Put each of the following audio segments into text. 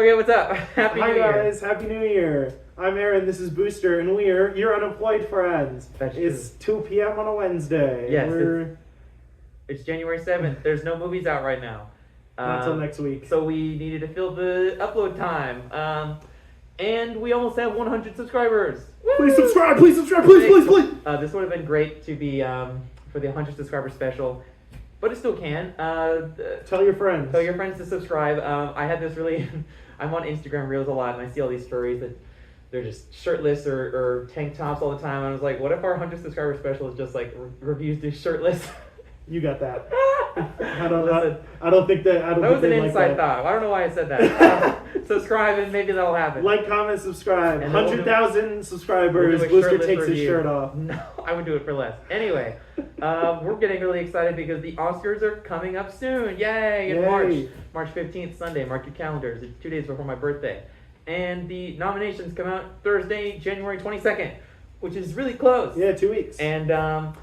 Okay, what's up? Happy New Year. Hi guys, Happy New Year. I'm Aaron, this is Booster, and we're your unemployed friends. That's It's 2 p.m. on a Wednesday. Yes, it's January 7th. There's no movies out right now. Not till next week. So we needed to fill the upload time. And we almost have 100 subscribers. Woo! Please subscribe, please, please. This would have been great to be for the 100 subscriber special, but it still can. Tell your friends. Tell your friends to subscribe. I had this really... I'm on Instagram Reels a lot, and I see all these furries that they're just shirtless or tank tops all the time. And I was like, what if our 100 subscriber special is just like reviews to shirtless? You got that. I don't think that. That was an inside thought. I don't know why I said that. Subscribe and maybe that'll happen. Like, comment, subscribe. And 100,000 subscribers. Booster takes his shirt off. No, I would do it for less. Anyway, we're getting really excited because the Oscars are coming up soon. Yay! In March 15th, Sunday. Mark your calendars. It's 2 days before my birthday. And the nominations come out Thursday, January 22nd, which is really close. Yeah, 2 weeks. And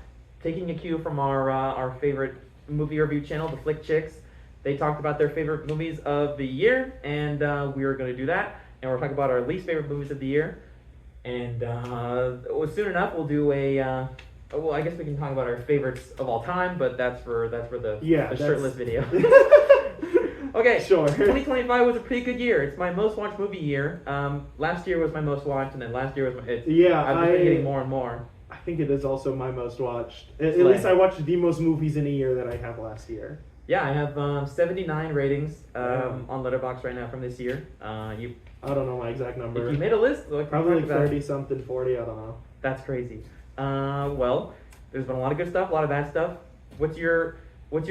taking a cue from our favorite movie review channel, the Flick Chicks, they talked about their favorite movies of the year, and we are going to do that. And we're talking about our least favorite movies of the year. And soon enough, we'll do a. Well, I guess we can talk about our favorites of all time, but that's for the shirtless video. Okay, sure. 2025 was a pretty good year. It's my most watched movie year. Last year was my most watched, and then last year was my. I've been getting more and more. I think it is also my most watched. At least I watched the most movies in a year that I have last year. Yeah, I have 79 ratings on Letterboxds right now from this year. I don't know my exact number. If you made a list, probably like 30 something, 40. I don't know. That's crazy. Well, there's been a lot of good stuff, a lot of bad stuff. What's your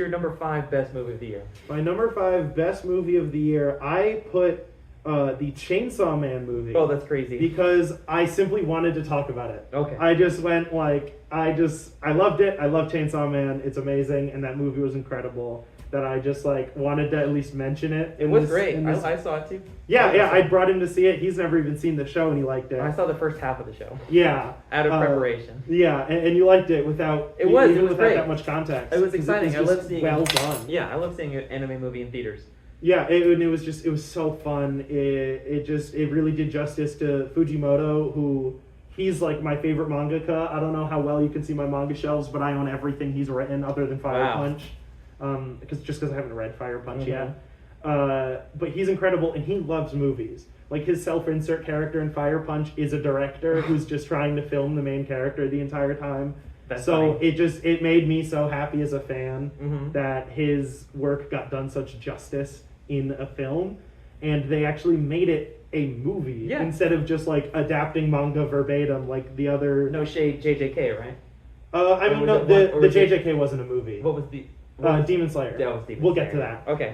number 5 best movie of the year? My number 5 best movie of the year, I put the Chainsaw Man movie. Oh, that's crazy. Because I simply wanted to talk about it. Okay. I just went I loved it. I love Chainsaw Man. It's amazing, and that movie was incredible. That I just wanted to at least mention it. It was great. I saw it too. Yeah. I brought him to see it. He's never even seen the show, and he liked it. I saw the first half of the show. Yeah. Out of preparation. Yeah, and you liked it without great. that much context. It was exciting. I love seeing well done. Yeah, I love seeing an anime movie in theaters. Yeah, it was so fun. It really did justice to Fujimoto, who he's like my favorite mangaka. I don't know how well you can see my manga shelves, but I own everything he's written other than Fire Punch. Because I haven't read Fire Punch yet. But he's incredible, and he loves movies. Like, his self-insert character in Fire Punch is a director who's just trying to film the main character the entire time. That's so funny. it made me so happy as a fan that his work got done such justice in a film, and they actually made it a movie instead of just adapting manga verbatim like the other. No shade, JJK, right? The JJK wasn't a movie. What was the? Demon Slayer. That was Demon Slayer. We'll get to that. Okay.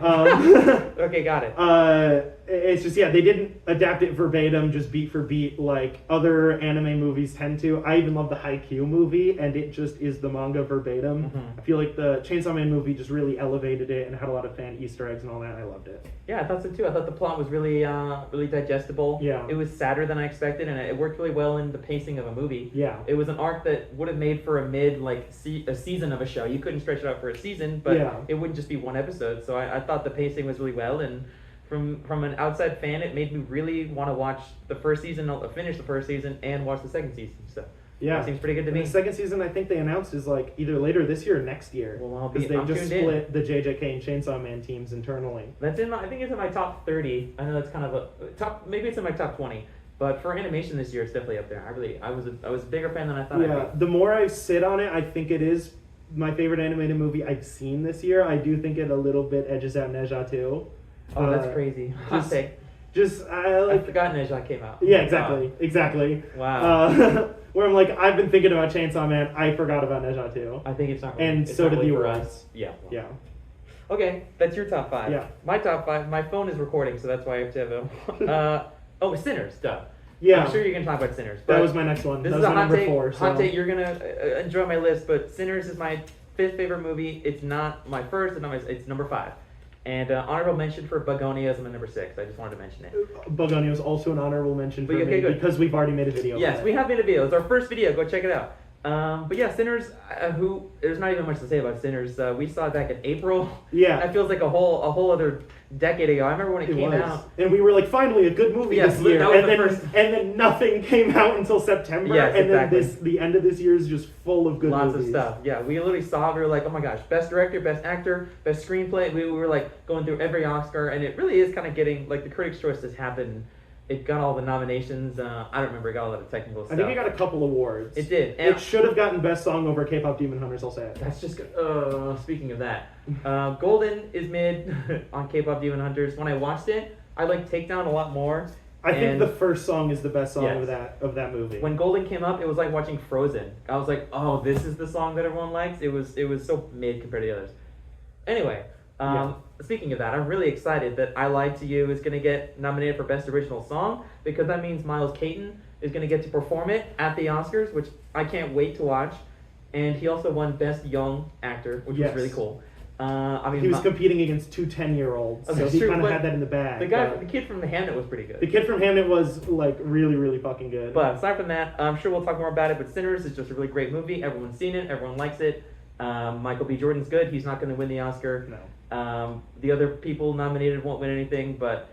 Okay, got it. It's just, they didn't adapt it verbatim, just beat for beat like other anime movies tend to. I even love the Haikyuu movie, and it just is the manga verbatim. I feel like the Chainsaw Man movie just really elevated it and had a lot of fan Easter eggs and all that. I loved it. Yeah, I thought so too. I thought the plot was really digestible. Yeah. It was sadder than I expected, and it worked really well in the pacing of a movie. Yeah. It was an arc that would have made for a season of a show. You couldn't stretch it out for a season, but it wouldn't just be one episode. So I thought the pacing was really well, and from an outside fan, it made me really want to watch the first season, finish the first season, and watch the second season. So it seems pretty good to me. The second season, I think they announced, is either later this year or next year. Well, because they just split the JJK and Chainsaw Man teams internally. That's I think it's in my top 30. I know that's kind of a top. Maybe it's in my top 20. But for animation this year, it's definitely up there. I was a bigger fan than I thought. Yeah, the more I sit on it, I think it is my favorite animated movie I've seen this year. I do think it a little bit edges out Neja too. Oh, that's crazy. I forgot Neja came out. Yeah, exactly. Wow. Where I'm I've been thinking about Chainsaw Man. I forgot about Neja too. I think it's not. And so did the US. Yeah. Yeah. Okay, that's your top 5. Yeah. My top 5. My phone is recording, so that's why I have to have Sinners. Duh. Yeah. I'm sure you're gonna talk about Sinners. That was my next one. This is a my number 4. Hot take. You're gonna enjoy my list, but Sinners is my 5th favorite movie. It's not my first. It's number 5. And honorable mention for Begonia is my number 6. I just wanted to mention it. Begonia is also an honorable mention for me good. because we've already made a video. Yes, we have made a video. It's our first video. Go check it out. But yeah, Sinners. Who there's not even much to say about Sinners. We saw it back in April. Yeah. That feels like a whole other decade ago. I remember when it came was. out. And we were like, finally, a good movie Yes, this year. that was And the then, first- and then nothing came out until September. Yes, and exactly. then the end of this year is just full of good Lots movies. of stuff. Yeah, we literally saw it. We were like, oh my gosh, best director, best actor, best screenplay. We were like going through every Oscar, and it really is kind of getting like the Critics' Choice has happened. It got all the nominations. I don't remember. It got all the technical stuff. I think it got a couple awards. It did. And It should have gotten Best Song over K-Pop Demon Hunters, I'll say it. That's just good. Speaking of that, Golden is mid on K-pop Demon Hunters. When I watched it, I like Takedown a lot more. I think And the first song is the best song Yes. of that movie. when Golden came up, it was like watching Frozen. I was like, oh, this is the song that everyone likes. It was so mid compared to the others. Anyway, speaking of that, I'm really excited that I Lied to You is going to get nominated for Best Original Song because that means Miles Caton is going to get to perform it at the Oscars, which I can't wait to watch. And he also won Best Young Actor, which Yes. was really cool. I mean, he was competing against two 10-year-olds, so That's he true, kind of but had that in the bag. the kid from The Hamnet was pretty good. The kid from Hamnet was like really, really fucking good. But aside from that, I'm sure we'll talk more about it. But Sinners is just a really great movie. Everyone's seen it. Everyone likes it. Michael B. Jordan's good. He's not going to win the Oscar. No. The other people nominated won't win anything, but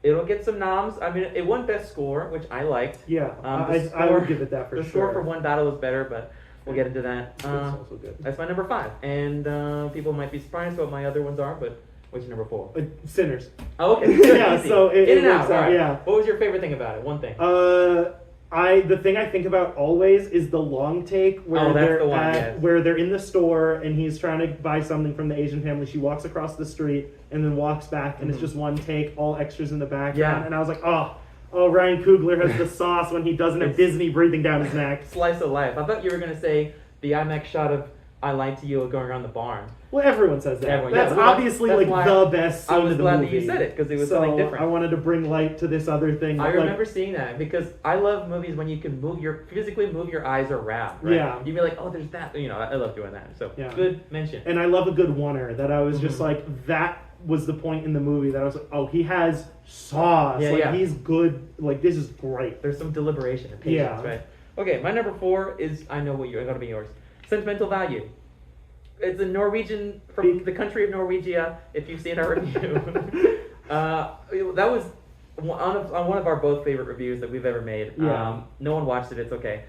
it'll get some noms. I mean, it won Best Score, which I liked. Yeah, The I score- would give it that for the sure. score for One Battle was better, but we'll get into that. It's also good. That's my number 5. And people might be surprised what my other ones are, but what's your number 4? Sinners. Oh, okay. Good, Yeah, easy. so it In and works out. out, All right. yeah. What was your favorite thing about it? One thing. The thing I think about always is the long take where Oh, that's they're the one, yes. where they're in the store and he's trying to buy something from the Asian family. She walks across the street and then walks back and it's just one take, all extras in the background. Yeah. And I was like, oh, Ryan Coogler has the sauce when he doesn't have It's- Disney breathing down his neck. Slice of life. I thought you were gonna say the IMAX shot of I Lied to You going around the barn. Well, everyone says that. Everyone, yeah, That's well, obviously that's like why the best scene I was of the glad movie. that you said it because it was so something different. I wanted to bring light to this other thing. I like, remember seeing that because I love movies when you can physically move your eyes around. Right? Yeah. You'd be like, oh, there's that. You know, I love doing that. So Yeah. good mention. And I love a good oneer that I was just Mhm. like, that was the point in the movie that I was like, oh, he has sauce. Yeah, like, yeah. he's good. Like, this is great. There's some deliberation and patience, Yeah. right? Okay, my number 4 is I know what you're going to be yours. Sentimental Value. It's a Norwegian from the country of Norwegia. If you've seen our review, that was on one of our both favorite reviews that we've ever made. Yeah. No one watched it. It's okay.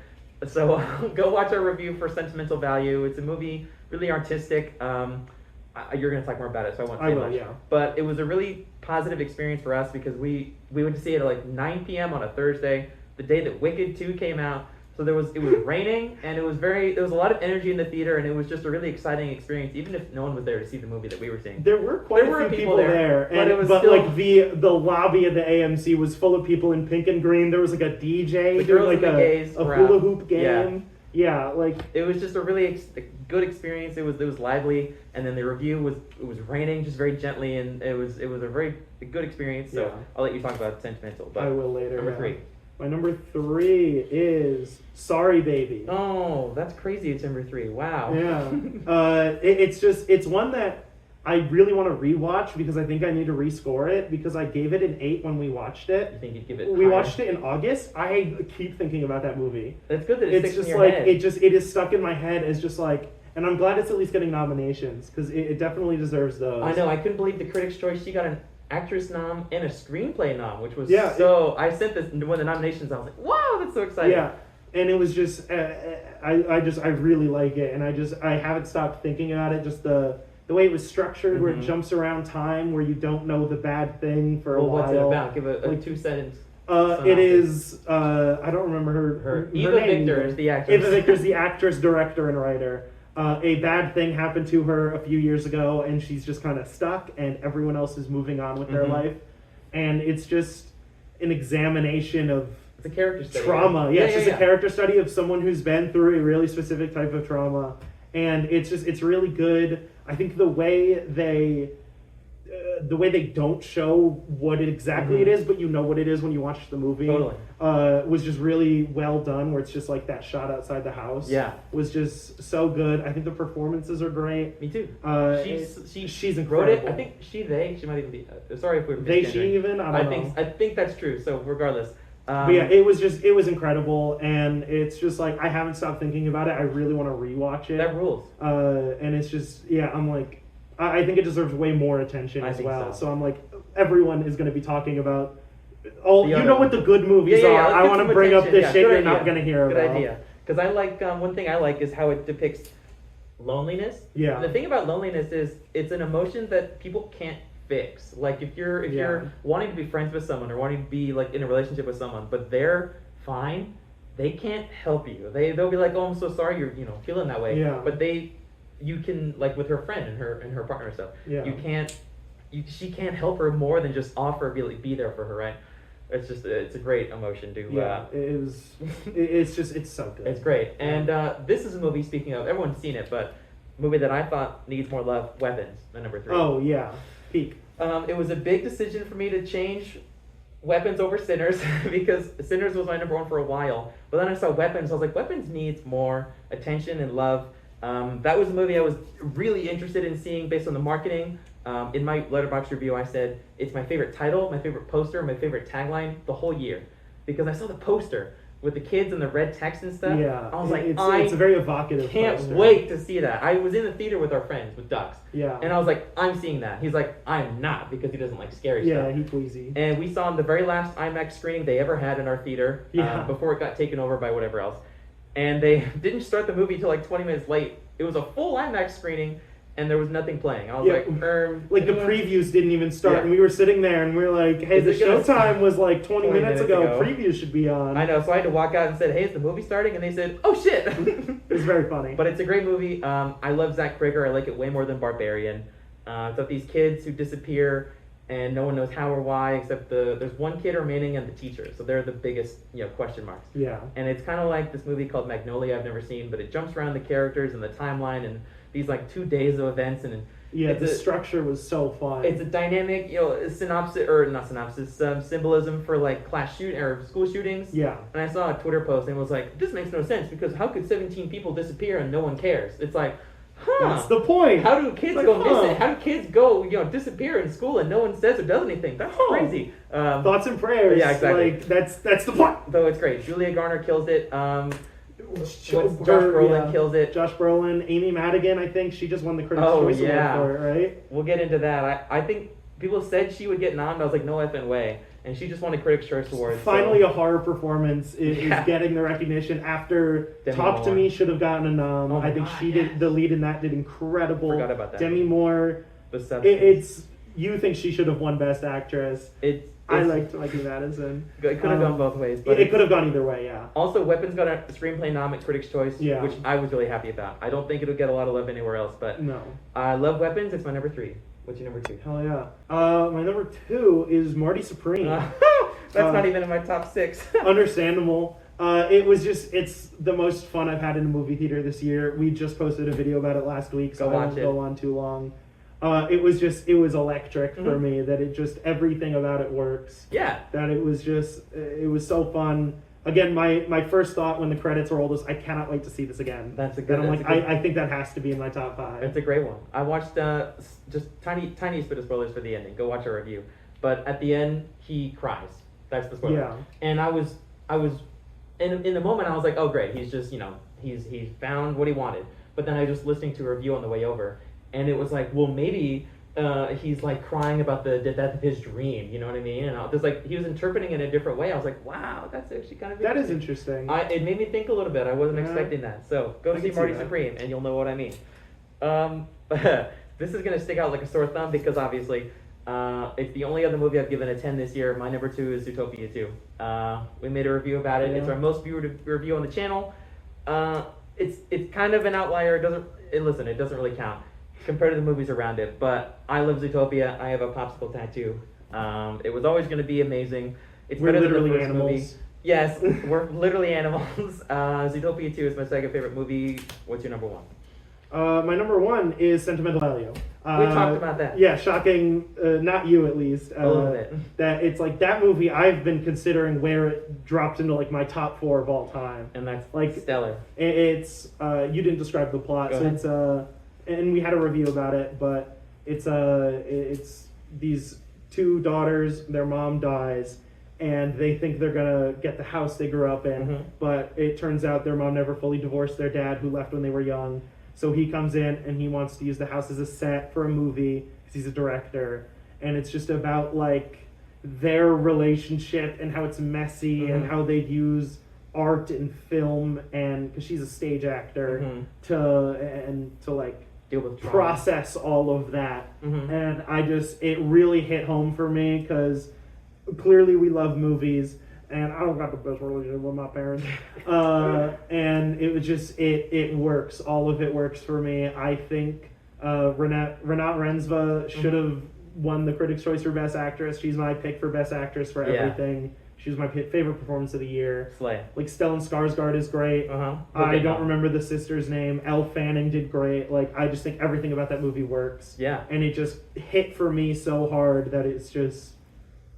So go watch our review for Sentimental Value. It's a movie, really artistic. You're going to talk more about it, so I won't say I will, much. yeah. But it was a really positive experience for us because we went to see it at like 9 p.m. on a Thursday, the day that Wicked 2 came out. So it was raining and there was a lot of energy in the theater and it was just a really exciting experience, even if no one was there to see the movie that we were seeing. There were quite There a were few people people there, there, but it was but still- like the lobby of the AMC was full of people in pink and green. There was like a DJ The doing girls like and the gays a were hula out. hoop game. Yeah, like It was just a really good experience. It was lively, and then the review it was raining just very gently, and it was a very good experience. So Yeah. I'll let you talk about Sentimental. But I will later. Number yeah. 3. My number 3 is Sorry Baby. Oh, that's crazy. It's number 3. Wow. Yeah. It's one that I really want to rewatch because I think I need to rescore it because I gave it an 8 when we watched You it. think you'd give it? We higher? watched it in August. I keep thinking about that movie. It's good that it It's sticks just in your like head. it is stuck in my head as just like, and I'm glad it's at least getting nominations because it definitely deserves those. I know. I couldn't believe the Critics' Choice. She got an actress nom and a screenplay nom, which was Yeah, so. I sent this one of the nominations. I was like, wow, that's so exciting. Yeah, and it was just I really like it, and I haven't stopped thinking about it. Just the way it was structured, where it Mhm. jumps around time, where you don't know the bad thing for Well, a while. what's it about? Give a Like, 2-sentence. It is I don't remember her Eva name. Victor is the actress. Eva Victor is the actress, director, and writer. A bad thing happened to her a few years ago, and she's just kind of stuck, and everyone else is moving on with their Mhm. life. And it's just an examination of It's a character study. trauma. right? Yeah, it's just a character study of someone who's been through a really specific type of trauma. And it's really good. I think the way they don't show what exactly it Mhm. is, but you know what it is when you watch the movie. Totally. Was just really well done. Where it's just like that shot outside the house. Yeah. was just so good. I think the performances are great. Me too. She's wrote it. incredible. I think they. She might even be. Sorry if we're They, misgendering. she even. I don't know. I think that's true. So regardless, But yeah, it was incredible, and it's just like I haven't stopped thinking about it. I really want to rewatch it. That rules. And it's just I'm like, I think it deserves way more attention I as think well. so. So I'm like, everyone is going to be talking about all. The You other know what the good movies Yeah, are. let's I get want some to bring up attention. the Yeah, shit good you're idea. not going to hear Good about. idea. Because I like one thing I like is how it depicts loneliness. Yeah. The thing about loneliness is it's an emotion that people can't fix. Like if you're wanting to be friends with someone or wanting to be like in a relationship with someone, but they're fine, they can't help you. They'll be like, oh, I'm so sorry you're feeling that way. Yeah. But you can, like with her friend and her partner and stuff. Yeah. She can't help her more than just offer be there for her, right? It's a great emotion to. Yeah, it's so good. It's great, and this is a movie. Speaking of, everyone's seen it, but a movie that I thought needs more love. Weapons, the number 3. Oh yeah, peak. It was a big decision for me to change Weapons over Sinners because Sinners was my number 1 for a while. But then I saw Weapons. I was like, Weapons needs more attention and love. That was a movie I was really interested in seeing based on the marketing. In my Letterboxd review, I said it's my favorite title, my favorite poster, my favorite tagline the whole year because I saw the poster with the kids and the red text and stuff. Yeah, I was like, it's a very evocative. Can't poster. wait to see that. I was in the theater with our friends with ducks. Yeah. And I was like, I'm seeing that. He's like, I'm not because he doesn't like scary stuff. Yeah, he queasy. And we saw the very last IMAX screening they ever had in our theater before it got taken over by whatever else. And they didn't start the movie till like 20 minutes late. It was a full IMAX screening. And there was nothing playing. I was like the previews didn't even start, and we were sitting there, and we were like, "Hey, the showtime was like 20 minutes ago. Previews should be on." I know, so I had to walk out and said, "Hey, is the movie starting?" And they said, "Oh shit!" It was very funny. But it's a great movie. I love Zach Krieger. I like it way more than Barbarian. It's about these kids who disappear, and no one knows how or why, except there's one kid remaining and the teacher. So they're the biggest question marks. Yeah. And it's kind of like this movie called Magnolia I've never seen, but it jumps around the characters and the timeline and these like 2 days of events and the structure was so fun. It's a dynamic, symbolism for like school shootings. Yeah. And I saw a Twitter post and it was like, this makes no sense because how could 17 people disappear and no one cares? It's like, that's the point. How do kids go missing? How do kids go disappear in school and no one says or does anything? That's crazy. Thoughts and prayers. Yeah, exactly. Like that's the point. Though it's great. Julia Garner kills it. Josh Brolin kills it. Josh Brolin, Amy Madigan, I think she just won the Critics' Choice Award for it, right? We'll get into that. I think people said she would get nommed. I was like, no effing way. And she just won a Critics' Choice Award. Finally, a horror performance is getting the recognition after Demi Talk Moore. to Me should have gotten a nom. Oh I think she did. The lead in that did incredible. Forgot about that. Demi Moore. You think she should have won Best Actress? I liked Mikey Madison. It could have gone both ways. But it could have gone either way, yeah. Also, Weapons got a screenplay nom at Critics' Choice, which I was really happy about. I don't think it'll get a lot of love anywhere else, but no. I love Weapons. It's my number 3. What's your number 2? Hell yeah. My number 2 is Marty Supreme. That's not even in my top 6. Understandable. It's the most fun I've had in a movie theater this year. We just posted a video about it last week, so I won't go on too long. It was electric for me that everything about it works. Yeah. That it was so fun. Again, my first thought when the credits rolled was, I cannot wait to see this again. I think that has to be in my top 5. It's a great one. I watched just tiniest bit of spoilers for the ending. Go watch our review. But at the end, he cries. That's the spoiler. Yeah. And I was in the moment I was like, oh great, he's just he's found what he wanted. But then I was just listening to a review on the way over. And it was like, well, maybe he's like crying about the death of his dream. You know what I mean? And he was interpreting it in a different way. I was like, wow, that's actually kind of interesting. That is interesting. It made me think a little bit. I wasn't expecting that. So go see Marty Supreme, and you'll know what I mean. This is gonna stick out like a sore thumb because obviously it's the only other movie I've given a 10 this year. My number 2 is Zootopia 2. We made a review about it. Yeah. It's our most viewed review on the channel. It's kind of an outlier. It doesn't really count compared to the movies around it, but I love Zootopia. I have a popsicle tattoo. It was always going to be amazing. We're better literally than the first animals. movie. Yes, we're literally animals. Zootopia 2 is my second favorite movie. What's your number 1? My number 1 is Sentimental Value. We talked about that. Yeah, shocking. Not you, at least. A little bit. That it's like that movie. I've been considering where it dropped into like my top 4 of all time. And that's like stellar. It's you didn't describe the plot, so it's and we had a review about it, but it's these 2 daughters. Their mom dies, and they think they're gonna get the house they grew up in, but it turns out their mom never fully divorced their dad, who left when they were young. So he comes in and he wants to use the house as a set for a movie because he's a director, and it's just about like their relationship and how it's messy and how they use art and film, and because she's a stage actor to like deal with trauma. process all of that. And it really hit home for me because clearly we love movies, and I don't got the best relationship with my parents. And it was just it works. All of it works for me. I think Renat Rensva should have won the Critics' Choice for Best Actress. She's my pick for Best Actress for everything. She was my favorite performance of the year. Slay. Like, Stellan Skarsgård is great. I don't remember the sister's name. Elle Fanning did great. Like, I just think everything about that movie works. Yeah. And it just hit for me so hard that it's just,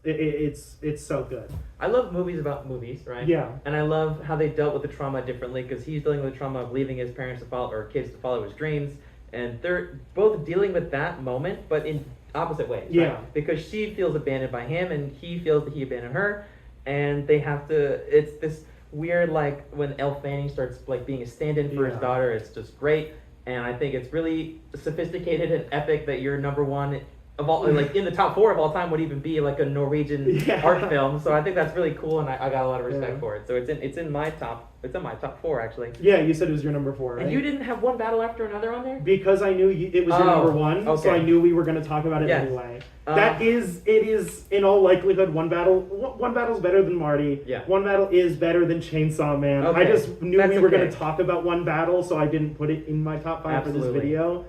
it's so good. I love movies about movies, right? Yeah. And I love how they dealt with the trauma differently, because he's dealing with the trauma of leaving his parents to follow, or kids to follow his dreams, and they're both dealing with that moment, but in opposite ways. Yeah. Right? Because she feels abandoned by him, and he feels that he abandoned her. And they have to, it's this weird, like, when Elle Fanning starts, like, being a stand-in for his daughter, it's just great. And I think it's really sophisticated and epic that you're number one of all, like, in the top 4 of all time would even be, like, a Norwegian art film. So I think that's really cool, and I got a lot of respect for it. So it's in my top 4, actually. Yeah, you said it was your number 4, right? And you didn't have One Battle After Another on there? Because I knew it was your number 1, okay. so I knew we were going to talk about it anyway. It is in all likelihood One Battle's better than Marty. Yeah. One Battle is better than Chainsaw Man. Okay. I just knew That's we were going to talk about One Battle, so I didn't put it in my top 5 for this video.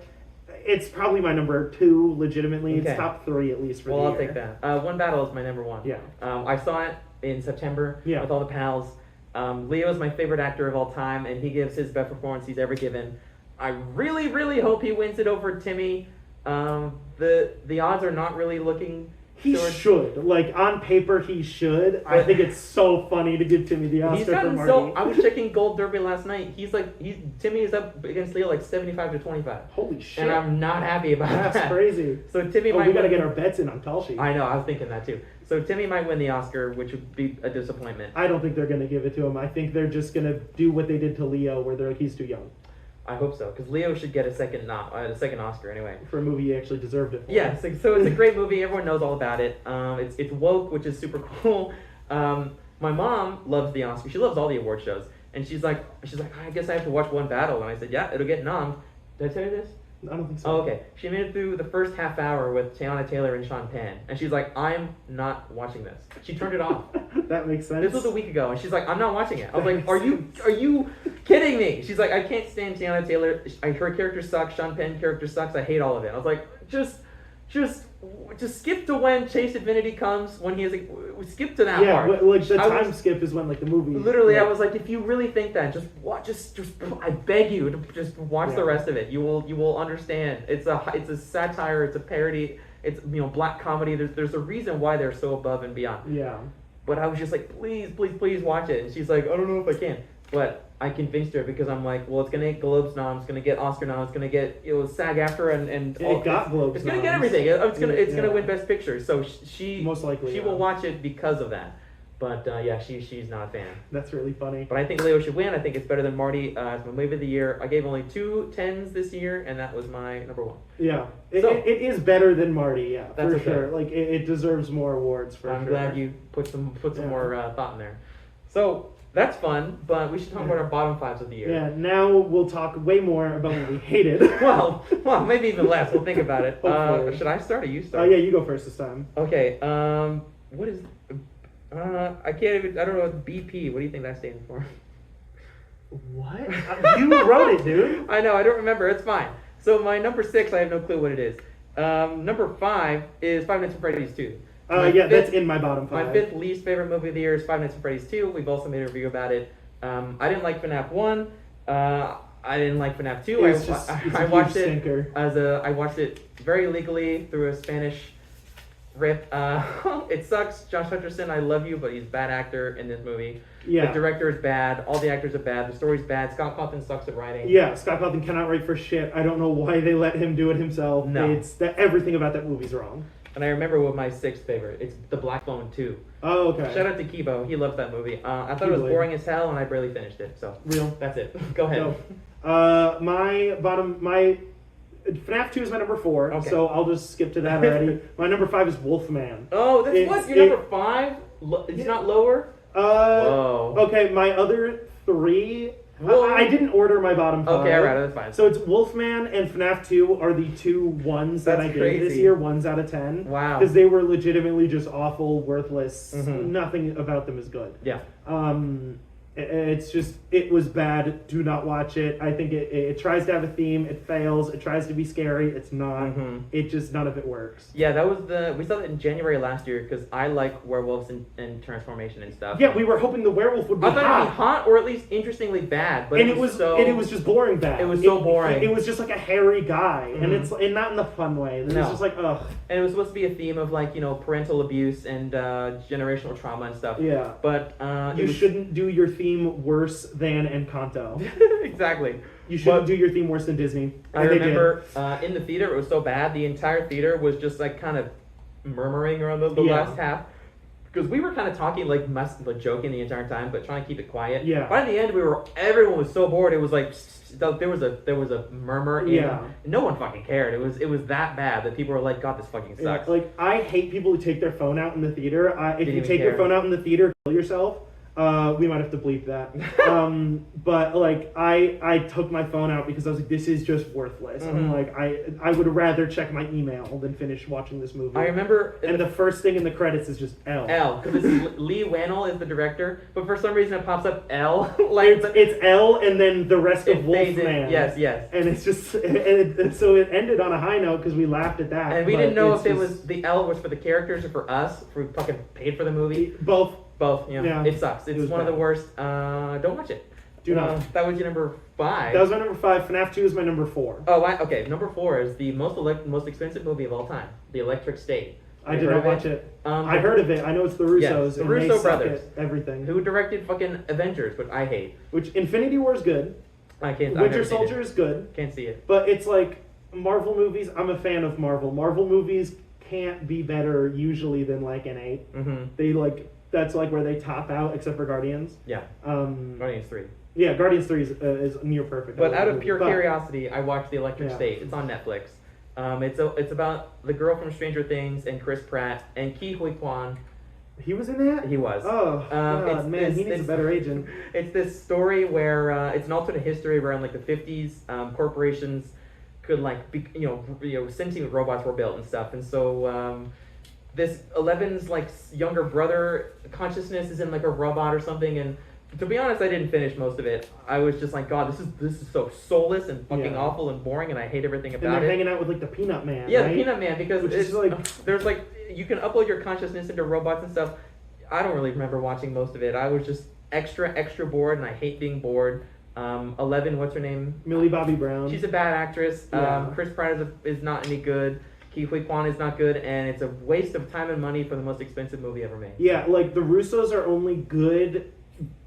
It's probably my number 2, legitimately. Okay. It's top 3 at least for the year. Well, I'll take that. One Battle is my number 1. Yeah. I saw it in September with all the pals. Leo is my favorite actor of all time, and he gives his best performance he's ever given. I really, really hope he wins it over Timmy. The odds are not really looking. He should. Like, on paper, he should. I think it's so funny to give Timmy the Oscar for Marty. I was checking Gold Derby last night. Timmy is up against Leo like 75-25. Holy shit. And I'm not happy about that. That's crazy. So Timmy might we got to get our bets in on Call Sheet. I know, I was thinking that too. So Timmy might win the Oscar, which would be a disappointment. I don't think they're going to give it to him. I think they're just going to do what they did to Leo, where they're like, he's too young. I hope so, because Leo should get a second Oscar anyway. For a movie he actually deserved it for. Yeah, so it's a great movie. Everyone knows all about it. It's woke, which is super cool. My mom loves the Oscar. She loves all the award shows, and she's like, I guess I have to watch One Battle, and I said, yeah, it'll get nommed. Did I tell you this? I don't think so. Oh, okay. She made it through the first half hour with Teyana Taylor and Sean Penn, and she's like, I'm not watching this. She turned it off. That makes sense. This was a week ago, and she's like, I'm not watching it. I was like, are you kidding me? She's like, I can't stand Teyana Taylor. Her character sucks. Sean Penn character sucks. I hate all of it. I was like, just skip to when Chase Divinity comes, when he has skip to that part. Yeah, like the time skip is when like the movie. Literally, I was like, if you really think that, just I beg you to just watch the rest of it. You will understand. It's a satire. It's a parody. It's black comedy. There's a reason why they're so above and beyond. Yeah. But I was just like, please watch it. And she's like, I don't know if I can. But I convinced her because I'm like, well, it's gonna get Globes noms, it's gonna get Oscar noms, it's gonna get SAG-AFTRA and it got Globes. It's gonna get everything. It's gonna win Best Picture. So she most likely she will watch it because of that. But she's not a fan. That's really funny. But I think Leo should win. I think it's better than Marty. It's my movie of the year. I gave only 2 10s this year, and that was my number 1. Yeah, it is better than Marty. Yeah, that's for sure. Like it deserves more awards for sure. I'm glad you put some more thought in there. So that's fun, but we should talk about our bottom 5s of the year. Yeah, now we'll talk way more about what we hated. well, maybe even less. We'll think about it. Should I start or you start? Yeah, you go first this time. Okay. What is? I can't even. I don't know what BP. What do you think that stands for? What? You wrote it, dude. I know. I don't remember. It's fine. So my number 6, I have no clue what it is. Number 5 is Five Nights at Freddy's 2. That's in my bottom 5. My 5th least favorite movie of the year is Five Nights at Freddy's 2. We've also made a review about it. I didn't like FNAF 1. I didn't like FNAF 2. I watched it I watched it very legally through a Spanish rip. It sucks. Josh Hutcherson, I love you, but he's a bad actor in this movie. Yeah. The director is bad. All the actors are bad. The story's bad. Scott Cawthon sucks at writing. Yeah, Scott Cawthon cannot write for shit. I don't know why they let him do it himself. No. Everything about that movie's wrong. And I remember what my sixth favorite. It's The Black Phone 2. Oh, okay. Shout out to Kibo. He loves that movie. I thought it was boring as hell, and I barely finished it. So Real. that's it. Go ahead. No. My FNAF 2 is my number 4, Okay. so I'll just skip to that already. My number 5 is Wolfman. Oh, that's what? Your number 5? It's not lower? Whoa. Okay, my other 3... Whoa. I didn't order my bottom 5. Okay, alright, that's fine. So it's Wolfman and FNAF 2 are the 2 ones that That's I gave this crazy. year, 1s out of 10. Wow. Because they were legitimately just awful, worthless. Mhm. Nothing about them is good. Yeah. It's just, it was bad. Do not watch it. I think it tries to have a theme. It fails. It tries to be scary. It's not. Mhm. It just, none of it works. Yeah, that was we saw that in January last year because I like werewolves and transformation and stuff. Yeah, we were hoping the werewolf would be I thought it'd be hot. hot or at least interestingly bad, but And it was just boring bad. It was so boring. It was just like a hairy guy, and Mhm. and not in the fun way. It was No. just like, ugh. And it was supposed to be a theme of like parental abuse and generational trauma and stuff. Yeah. But You shouldn't do your theme worse than Encanto. exactly. You shouldn't But do your theme worse than Disney. I And they remember in the theater it was so bad the entire theater was just like kind of murmuring around the Yeah. last half because we were kind of talking like joking the entire time but trying to keep it quiet. Yeah. But in the end everyone was so bored it was like there was a murmur. Yeah. No one fucking cared. It was that bad that people were like, God, this fucking Yeah, sucks. like, I hate people who take their phone out in the theater. If Didn't you even take your care. phone out in the theater, kill yourself. We might have to bleep that. But like, I took my phone out because I was like, this is just worthless. I'm Mhm. like, I would rather check my email than finish watching this movie. I remember And the first thing in the credits is just L. L because Lee Wannell is the director, but for some reason it pops up L like It's L and then the rest it of fades in. Wolfman. Yes. And it's just, so it ended on a high note because we laughed at that. And we but didn't know it's if it just- was the L was for the characters or for us. If we fucking paid for the movie. Both. Both. Yeah. It sucks. It's was one of the bad. worst. Don't watch it. Do not. That was your number 5. That was my number 5. FNAF 2 is my number 4. Oh, okay. Number 4 is the most expensive movie of all time, The Electric State. I You did heard not of watch it. Um, I heard of it. I know it's the Russos. Yes, the and they Russo suck brothers. at everything. Who directed fucking Avengers, which I hate. Which Infinity War is good. I can't. I've Winter never seen Soldier it. is good. Can't see it. But it's like Marvel movies. I'm a fan of Marvel. Marvel movies can't be better usually than like an 8. Mm-hmm. They like that's like where they top out, except for Guardians. Yeah. Guardians 3. Yeah, Guardians 3 is near perfect. But I out love of the pure movie. But- curiosity, I watched The Electric Yeah. State. It's on Netflix. It's about the girl from Stranger Things and Chris Pratt and Ke Huy Quan. He was in that? He was. Oh, God, man, he needs a better agent. It's this story where it's an alternate history where in like the 50s, corporations could like be, sentient robots were built and stuff, and so this 11's like younger brother consciousness is in like a robot or something, and to be honest, I didn't finish most of it. I was just like, God, this is so soulless and fucking Yeah. awful and boring, and I hate everything And about they're it. hanging out with like the Peanut Man. Yeah, right? the Peanut Man, because Which it's is like- there's like you can upload your consciousness into robots and stuff. I don't really remember watching most of it. I was just extra bored, and I hate being bored. 11, what's her name? Millie Bobby Brown. She's a bad actress. Yeah. Chris Pratt is not any good. Ke Huy Quan is not good, and it's a waste of time and money for the most expensive movie ever made. Yeah, like the Russos are only good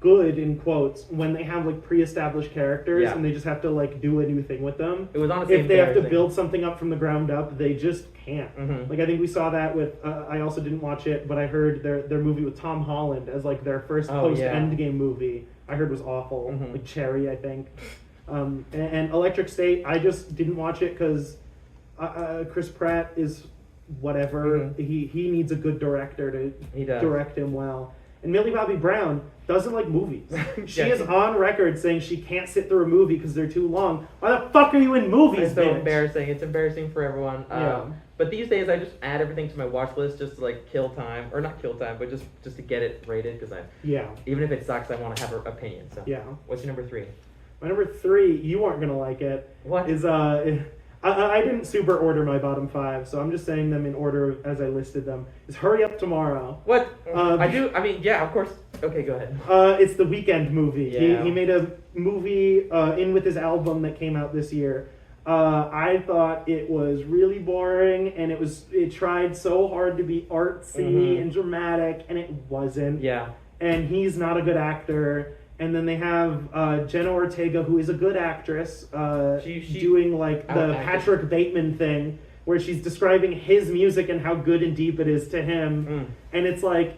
in quotes when they have like pre-established characters Yeah. and they just have to like do a new thing with them. It was honestly If they have to embarrassing. build something up from the ground up, they just can't. Mhm. Like I think we saw that with. I also didn't watch it, but I heard their movie with Tom Holland as like their first Oh, post yeah. Endgame movie. I heard was awful, Mhm. like Cherry, I think. And Electric State, I just didn't watch it because Chris Pratt is whatever. Mhm. He needs a good director to He does. direct him well. And Millie Bobby Brown doesn't like movies. She Yeah, is on record saying she can't sit through a movie because they're too long. Why the fuck are you in movies, It's so bitch? embarrassing. It's embarrassing for everyone. Yeah. But these days, I just add everything to my watch list just to like kill time, or not kill time, but just to get it rated because Yeah, even if it sucks, I want to have an opinion. So yeah. what's your number 3? My number 3, you aren't gonna like it. What? Is I didn't super order my bottom 5, so I'm just saying them in order as I listed them. Is Hurry Up Tomorrow. What? Um, I do. I mean, yeah, of course. Okay, go ahead. It's the Weeknd movie. Yeah. He made a movie in with his album that came out this year. I thought it was really boring, and it tried so hard to be artsy Mhm. and dramatic, and it wasn't. Yeah. And he's not a good actor. And then they have Jenna Ortega, who is a good actress, She doing like the outacted. Patrick Bateman thing. where she's describing his music and how good and deep it is to him. And it's like,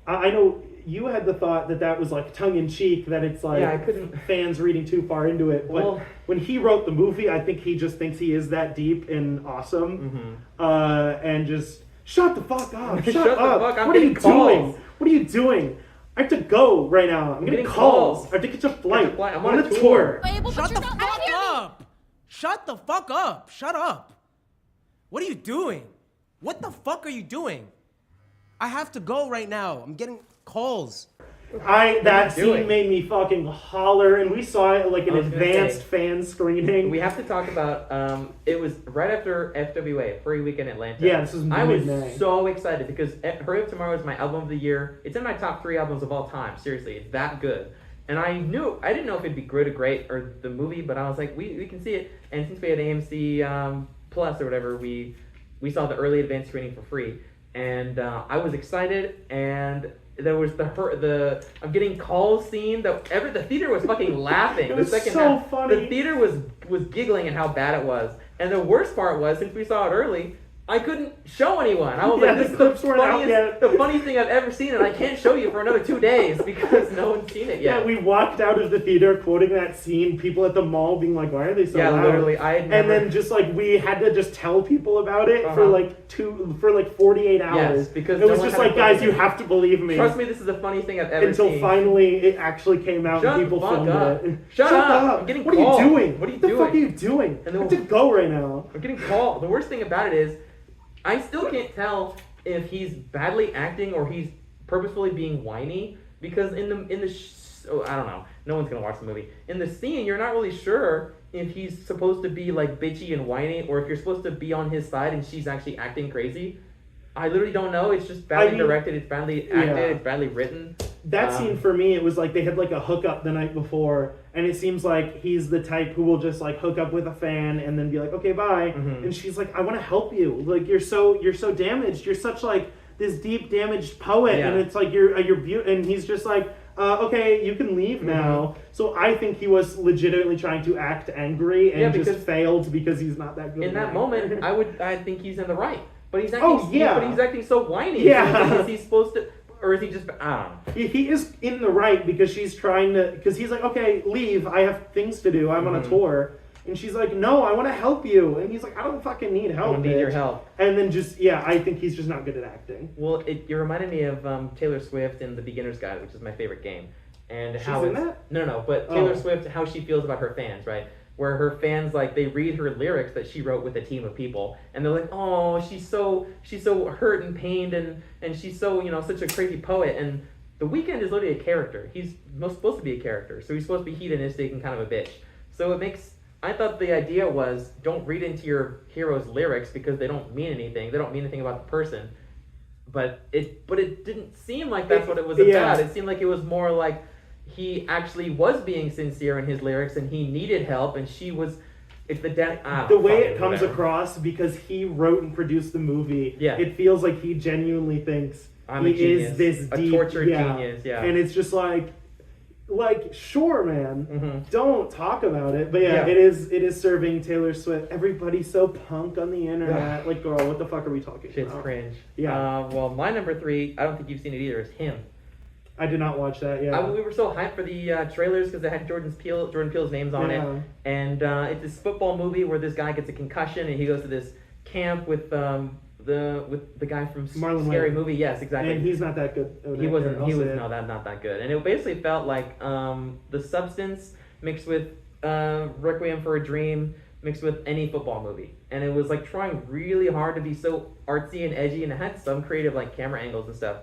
I know you had the thought that was like tongue-in-cheek, that it's like I couldn't... fans reading too far into it. But when he wrote the movie, I think he just thinks he is that deep and awesome. And just, shut the fuck up. Shut up. Fuck. What are you doing? What are you doing? I have to go right now. I'm getting calls. I have to get a flight. I'm on a tour. Shut the fuck up. Shut the fuck up. Shut up. What are you doing? What the fuck are you doing? I have to go right now. I'm getting calls. That scene made me fucking holler, and we saw it like an advanced fan screening. We have to talk about, it was right after FWA, Furry Weekend Atlanta. Yeah, this was I was mid-May. so excited because Hurry Up Tomorrow is my album of the year. It's in my top 3 albums of all time. Seriously, it's that good. And I didn't know if it'd be good or great, or the movie, but I was like, we can see it. And since we had AMC Plus or whatever, we saw the early advance screening for free. And I was excited, and there was the I'm getting calls scene. The theater was fucking laughing. It was the second so half, funny. The theater was giggling at how bad it was. And the worst part was, since we saw it early, I couldn't show anyone. I was like, this is the funniest thing I've ever seen, and I can't show you for another 2 days because no one's seen it yet. Yeah, we walked out of the theater quoting that scene, people at the mall being like, why are they so loud? Literally. And then just like, we had to just tell people about it for like 48 hours. Yes, because it was just like, guys, you have to believe me. Trust me, this is the funniest thing I've ever seen. Until finally it actually came out and people filmed it. Shut up! I'm getting What are you doing? What are you doing? What the fuck are you doing? I have to go right now. I'm getting called. The worst thing about it is, I still can't tell if he's badly acting or he's purposefully being whiny, because I don't know. No one's gonna watch the movie. In the scene, you're not really sure if he's supposed to be like bitchy and whiny, or if you're supposed to be on his side and she's actually acting crazy. I literally don't know. It's just badly directed. It's badly acted. It's badly written. That scene for me, it was like they had like a hookup the night before, and it seems like he's the type who will just like hook up with a fan and then be like, okay, bye. And she's like, I want to help you. Like you're so damaged. You're such like this deep damaged poet, and it's like you're and he's just like, okay, you can leave now. So I think he was legitimately trying to act angry and just failed because he's not that good. In that moment, I think he's in the right. But he's acting. But he's acting so whiny. Yeah. Is he supposed to, or is he just? I don't know. He is in the right because she's trying to. Because he's like, okay, leave. I have things to do. I'm on a tour, and she's like, no, I want to help you. And he's like, I don't fucking need help. I don't need your help. And then I think he's just not good at acting. Well, you reminded me of Taylor Swift in The Beginner's Guide, which is my favorite game, and how she's in that? No, but Taylor Swift, how she feels about her fans, right? Where her fans, like, they read her lyrics that she wrote with a team of people, and they're like, oh, she's so hurt and pained, and she's so, such a crazy poet. And The Weeknd is literally a character. He's supposed to be a character, so he's supposed to be hedonistic and kind of a bitch. So I thought the idea was, don't read into your hero's lyrics because they don't mean anything. They don't mean anything about the person. But it didn't seem like that's what it was about. It seemed like it was more like, he actually was being sincere in his lyrics, and he needed help, and she was. It's the way it comes across, because he wrote and produced the movie. Yeah. It feels like he genuinely thinks he is this deep, tortured genius. Yeah, and it's just like sure, man, don't talk about it. But it is serving Taylor Swift. Everybody's so punk on the internet. Like, girl, what the fuck are we talking about? Shit's cringe. Yeah. Well, my number 3, I don't think you've seen it either, is Him. I did not watch that. Yeah, we were so hyped for the trailers because they had Jordan Peele's names on it, and it's this football movie where this guy gets a concussion and he goes to this camp with the guy from Marlon Scary Movie. Yes, exactly. And he's not that good. He wasn't. Not that good. And it basically felt like The Substance mixed with Requiem for a Dream mixed with any football movie, and it was like trying really hard to be so artsy and edgy, and it had some creative like camera angles and stuff.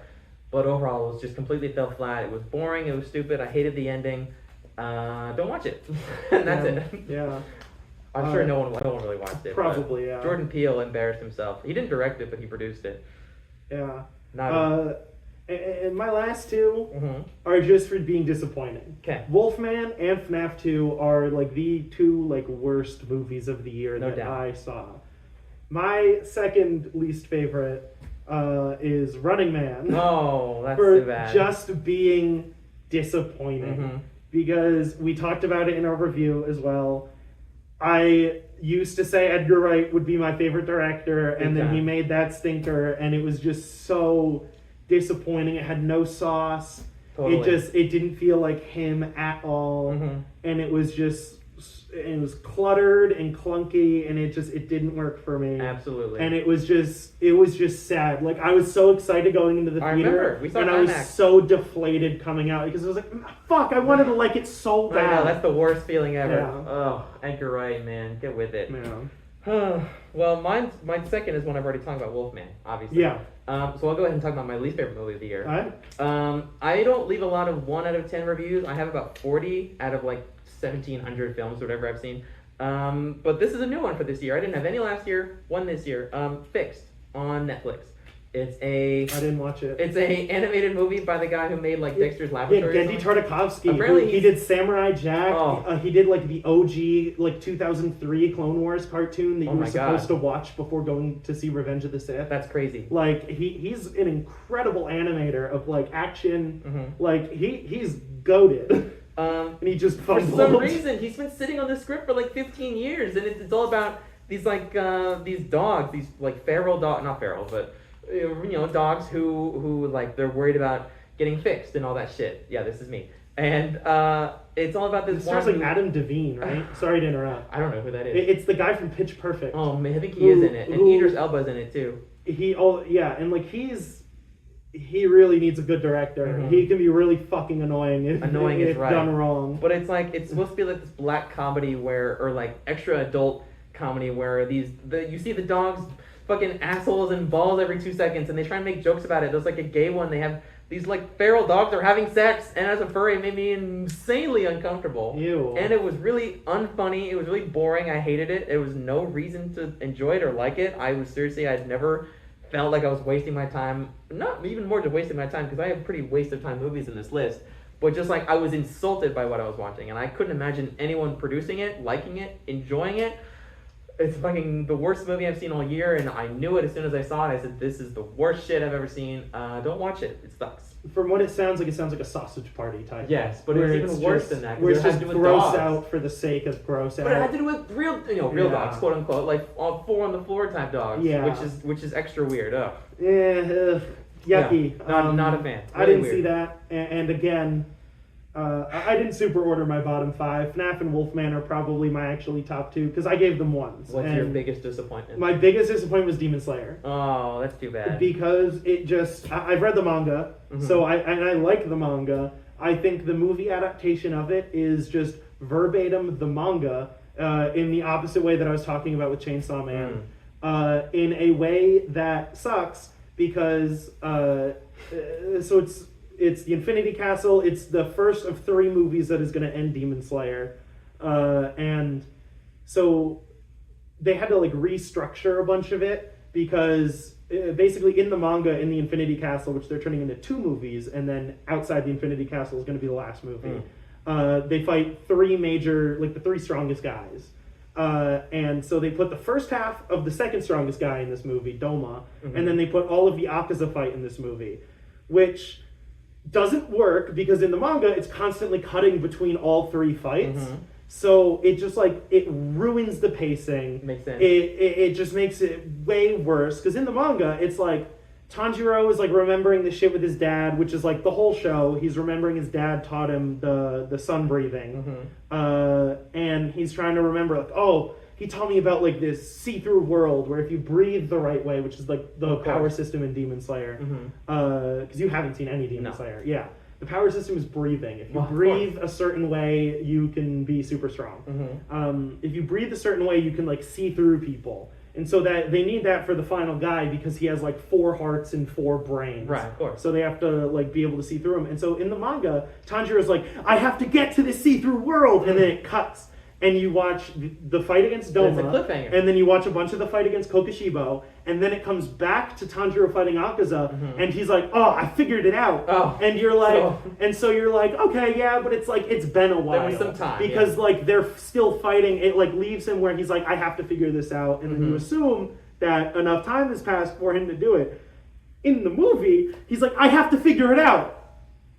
But overall, it was just completely fell flat. It was boring. It was stupid. I hated the ending. Don't watch it. And that's it. Yeah. I'm sure no one really watched it. Probably, yeah. Jordan Peele embarrassed himself. He didn't direct it, but he produced it. Yeah. And my last 2 are just for being disappointing. Okay. Wolfman and FNAF 2 are like the 2 like worst movies of the year I saw. My second least favorite is Running Man. Oh, that's for too bad. Just being disappointing. Because we talked about it in our review as well. I used to say Edgar Wright would be my favorite director, and then he time. made that stinker, and it was just so disappointing. It had no sauce. Totally. It didn't feel like him at all, Mhm. and it was cluttered and clunky, and it didn't work for me. Absolutely. And it was just sad. Like, I was so excited going into the I theater, remember. We saw and I was IMAX. so deflated coming out because I was like, fuck, I wanted to like it so I bad. know, that's the worst feeling ever. Yeah. Oh, Edgar Wright, man, get with it. Yeah. Well, my second is one I've already talked about, Wolfman, obviously. Yeah. So I'll go ahead and talk about my least favorite movie of the year. Alright. I don't leave a lot of 1 out of 10 reviews. I have about 40 out of like 1,700 films, whatever I've seen. But this is a new one for this year. I didn't have any last year, one this year. Fixed on Netflix. I didn't watch it. It's a animated movie by the guy who made like Dexter's Yeah, Laboratory. Gendy Tartakovsky. Apparently He did Samurai Jack. Oh. He did like the OG like 2003 Clone Wars cartoon that you Oh were my supposed God. to watch before going to see Revenge of the Sith. That's crazy. Like he's an incredible animator of like action. Mhm. Like he's goated. And he just For fumbled. some reason, he's been sitting on the script for like 15 years, and it's all about these like these dogs, these like feral dog, not feral, but dogs who like they're worried about getting fixed and all that shit. Yeah, this is me, and it's all about this. It stars one like Adam Devine, right? Sorry to interrupt. I don't know who that is. It's the guy from Pitch Perfect. Oh man, I think he is in it, and Idris Elba's in it too. And like he really needs a good director. Mhm. He can be really fucking annoying if Is right. done wrong. But it's like it's supposed to be like this black comedy or like extra adult comedy where you see the dogs fucking assholes and balls every 2 seconds, and they try and make jokes about it. There's like a gay one. They have these like feral dogs are having sex, and as a furry, it made me insanely uncomfortable. Ew. And it was really unfunny. It was really boring. I hated it. There was no reason to enjoy it or like it. I'd never felt like I was wasting my time. Not even more than wasting my time, because I have pretty waste of time movies in this list. But just like I was insulted by what I was watching, and I couldn't imagine anyone producing it, liking it, enjoying it. It's fucking the worst movie I've seen all year, and I knew it as soon as I saw it. I said, this is the worst shit I've ever seen. Don't watch it. It sucks. From what it sounds like a sausage party type. Yes, but where it's even worse than that. Where it's it had just to do with gross dogs. out for the sake of gross out. But it had to do with real Yeah. dogs, quote unquote, like all 4 on the floor type dogs. Yeah. Which is extra weird. Ugh. Yeah, yucky. Yeah, not a fan. I Really didn't weird. see that, and again, I didn't super order my bottom 5. FNAF and Wolfman are probably my actually top 2 because I gave them ones. What's your and biggest disappointment? My biggest disappointment was Demon Slayer. Oh, that's too bad. Because I've read the manga, so I like the manga. I think the movie adaptation of it is just verbatim the manga in the opposite way that I was talking about with Chainsaw Man, in a way that sucks because so it's the Infinity Castle. It's the first of 3 movies that is going to end Demon Slayer, and so they had to like restructure a bunch of it because basically in the manga, in the Infinity Castle, which they're turning into 2 movies, and then outside the Infinity Castle is going to be the last movie. They fight 3 major, like the 3 strongest guys. And so they put the first half of the second strongest guy in this movie, Doma, and then they put all of the Akaza fight in this movie, which doesn't work because in the manga it's constantly cutting between all 3 fights. So it just like it ruins the pacing. Makes sense. It just makes it way worse because in the manga it's like Tanjiro is like remembering the shit with his dad, which is like the whole show. He's remembering his dad taught him the sun breathing, and he's trying to remember like, oh, he taught me about like this see-through world where if you breathe the right way, which is like the power system in Demon Slayer, because you haven't seen any Demon Slayer, yeah. The power system is breathing. If you breathe a certain way, you can be super strong. If you breathe a certain way, you can like see through people. And so that they need that for the final guy because he has like 4 hearts and 4 brains. Right, of course. So they have to like be able to see through him. And so in the manga, Tanjiro's like, I have to get to this see-through world, and then it cuts. And you watch the fight against Doma, It's a cliffhanger. and then you watch a bunch of the fight against Kokushibo, and then it comes back to Tanjiro fighting Akaza, and he's like, "Oh, I figured it out." Oh, and you're like, so- so you're like, okay, yeah, but it's like it's been a while. There was some time, because like they're still fighting. It like leaves him where he's like, I have to figure this out, and then you assume that enough time has passed for him to do it. In the movie, he's like, I have to figure it out.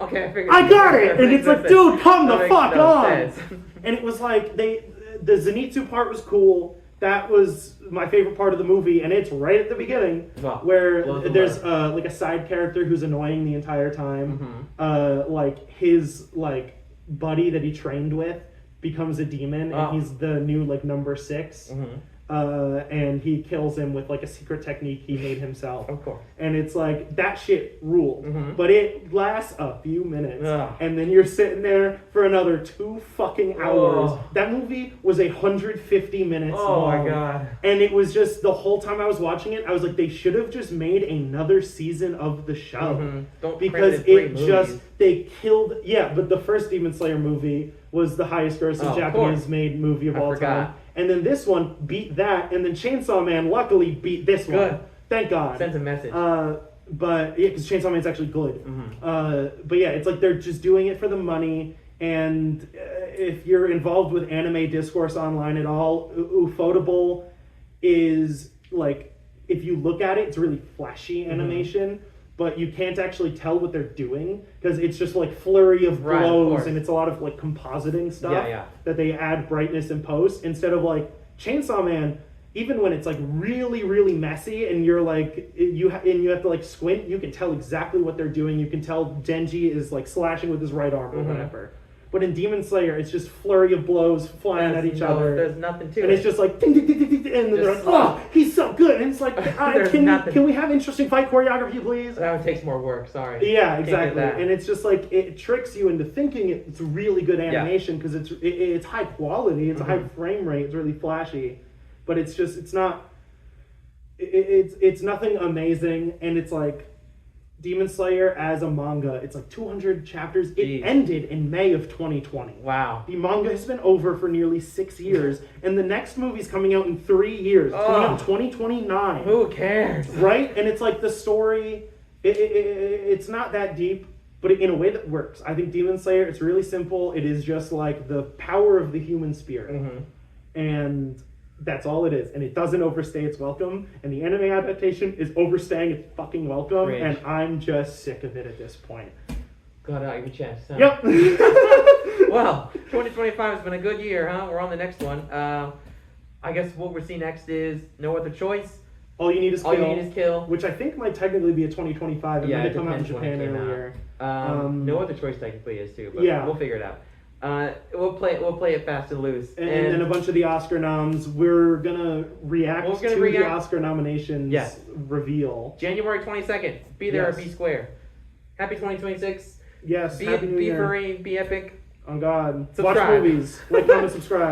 Okay, I figured. I got it! And it's like, dude, come the fuck on! Sense. And it was like, the Zenitsu part was cool. that was my favorite part of the movie, and it's right at the beginning Wow. where Blows the there's water. like a side character who's annoying the entire time. Mhm. Like his like buddy that he trained with becomes a demon, Oh. and he's the new like number 6. Mhm. And he kills him with like a secret technique he made himself. Of course. And it's like, that shit ruled. Mhm. But it lasts a few minutes. Ugh. And then you're sitting there for another 2 fucking hours. Oh. That movie was 150 minutes Oh long. my god. And it was just, the whole time I was watching it, I was like, they should have just made another season of the show. Mhm. Don't Because credit 3 it movies. just, they killed, yeah, but the first Demon Slayer movie was the highest grossing Oh, of Japanese course. made movie of I all forgot. time. And then this one beat that, and then Chainsaw Man luckily beat this Good. one. Thank God. Sends a message. But yeah, because Chainsaw Man's actually good. But yeah, it's like they're just doing it for the money. And if you're involved with anime discourse online at all, Ufotable is like, if you look at it, it's really flashy animation. But you can't actually tell what they're doing because it's just like flurry of Right, of blows course. and it's a lot of like compositing stuff Yeah. that they add brightness in post instead of like Chainsaw Man. Even when it's like really, really messy and you're like you have to like squint, you can tell exactly what they're doing. You can tell Denji is like slashing with his right arm or whatever. But in Demon Slayer, it's just flurry of blows flying at each other. There's nothing to And it. it's just like, ding, ding, ding, ding, ding, and then they're like, Just oh, he's so good. And it's like, There's can nothing. we have interesting fight choreography, please? That one takes more work. Sorry. Yeah, Can't get exactly. that. And it's just like, it tricks you into thinking it's really good animation because it's high quality, it's a high frame rate, it's really flashy. But it's just, it's not, it's nothing amazing. And it's like, Demon Slayer as a manga, it's like 200 chapters. Jeez. It ended in May of 2020. Wow. The manga has been over for nearly 6 years, and the next movie's coming out in 3 years. It's coming out in 2029. Who cares? Right? And it's like the story, it's not that deep, but in a way that works. I think Demon Slayer, it's really simple. It is just like the power of the human spirit. And that's all it is. And it doesn't overstay its welcome. And the anime adaptation is overstaying its fucking welcome. Rage. And I'm just sick of it at this point. Got out your chest. Huh? Yep. Well, 2025 has been a good year, huh? We're on the next one. I guess what we're seeing next is No Other Choice. All You Need Is Kill. All You Need Is Kill. Which I think might technically be a 2025. It Yeah, might it have come out in depends when it Japan came out. earlier. No Other Choice technically is too, but Yeah. we'll figure it out. We'll play it fast and loose. And then a bunch of the Oscar noms. We're gonna react to the Oscar nominations reveal. January 22nd. Be there or Yes. be square. Happy 2026. Yes, Be Happy New Year. furry, be epic. Oh God. Subscribe. Watch movies. Like, comment, subscribe.